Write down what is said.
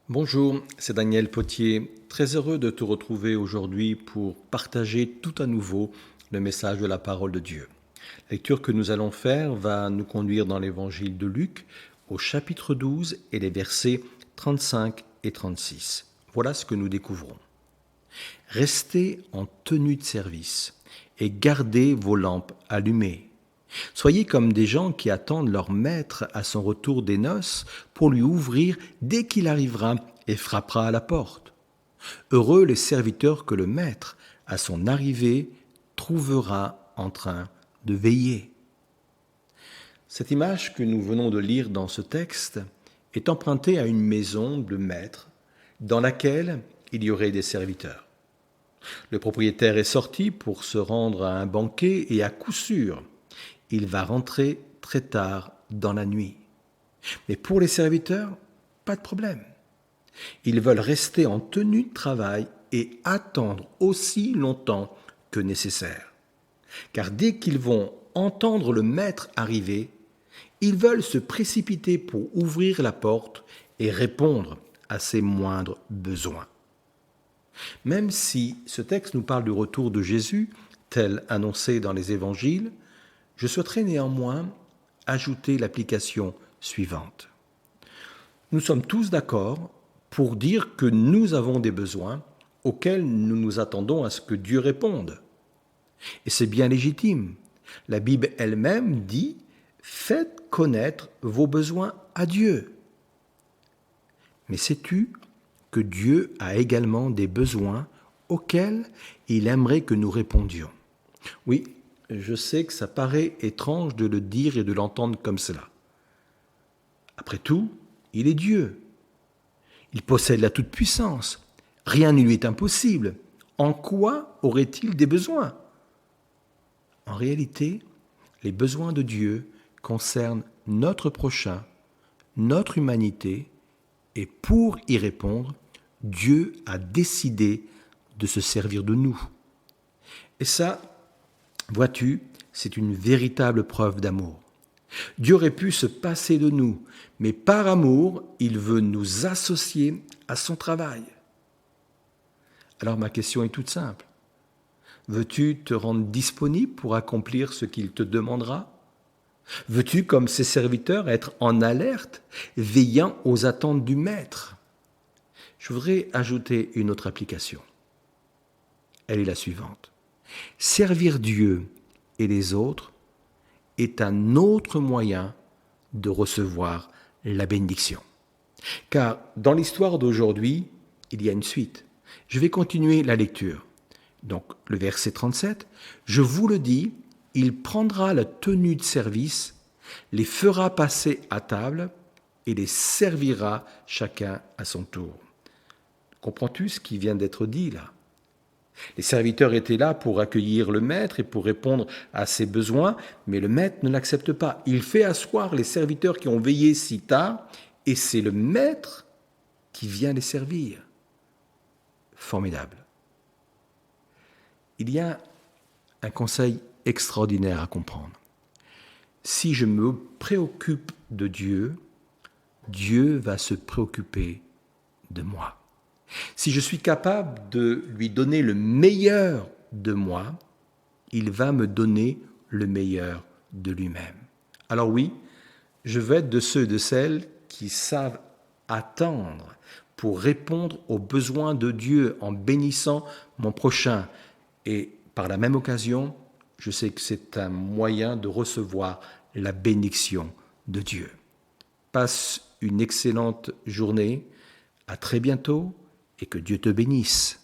Bonjour, c'est Daniel Potier, très heureux de te retrouver aujourd'hui pour partager tout à nouveau le message de la parole de Dieu. La lecture que nous allons faire va nous conduire dans l'évangile de Luc au chapitre 12 et les versets 35 et 36. Voilà ce que nous découvrons. Restez en tenue de service et gardez vos lampes allumées. Soyez comme des gens qui attendent leur maître à son retour des noces pour lui ouvrir dès qu'il arrivera et frappera à la porte. Heureux les serviteurs que le maître, à son arrivée, trouvera en train de veiller. Cette image que nous venons de lire dans ce texte est empruntée à une maison de maître dans laquelle il y aurait des serviteurs. Le propriétaire est sorti pour se rendre à un banquet et à coup sûr, il va rentrer très tard dans la nuit. Mais pour les serviteurs, pas de problème. Ils veulent rester en tenue de travail et attendre aussi longtemps que nécessaire. Car dès qu'ils vont entendre le maître arriver, ils veulent se précipiter pour ouvrir la porte et répondre à ses moindres besoins. Même si ce texte nous parle du retour de Jésus, tel annoncé dans les évangiles, je souhaiterais néanmoins ajouter l'application suivante. Nous sommes tous d'accord pour dire que nous avons des besoins auxquels nous nous attendons à ce que Dieu réponde. Et c'est bien légitime. La Bible elle-même dit « Faites connaître vos besoins à Dieu ». Mais sais-tu que Dieu a également des besoins auxquels il aimerait que nous répondions? Oui, je sais que ça paraît étrange de le dire et de l'entendre comme cela. Après tout, il est Dieu. Il possède la toute-puissance. Rien ne lui est impossible. En quoi aurait-il des besoins? En réalité, les besoins de Dieu concernent notre prochain, notre humanité, et pour y répondre, Dieu a décidé de se servir de nous. Et ça, vois-tu, c'est une véritable preuve d'amour. Dieu aurait pu se passer de nous, mais par amour, il veut nous associer à son travail. Alors ma question est toute simple. Veux-tu te rendre disponible pour accomplir ce qu'il te demandera? Veux-tu, comme ses serviteurs, être en alerte, veillant aux attentes du Maître? Je voudrais ajouter une autre application. Elle est la suivante. Servir Dieu et les autres est un autre moyen de recevoir la bénédiction. Car dans l'histoire d'aujourd'hui, il y a une suite. Je vais continuer la lecture. Donc le verset 37, « Je vous le dis, il prendra la tenue de service, les fera passer à table et les servira chacun à son tour. » Comprends-tu ce qui vient d'être dit là? Les serviteurs étaient là pour accueillir le maître et pour répondre à ses besoins, mais le maître ne l'accepte pas. Il fait asseoir les serviteurs qui ont veillé si tard, et c'est le maître qui vient les servir. Formidable. Il y a un conseil extraordinaire à comprendre. Si je me préoccupe de Dieu, Dieu va se préoccuper de moi. Si je suis capable de lui donner le meilleur de moi, il va me donner le meilleur de lui-même. Alors oui, je veux être de ceux et de celles qui savent attendre pour répondre aux besoins de Dieu en bénissant mon prochain. Et par la même occasion, je sais que c'est un moyen de recevoir la bénédiction de Dieu. Passe une excellente journée, à très bientôt et que Dieu te bénisse.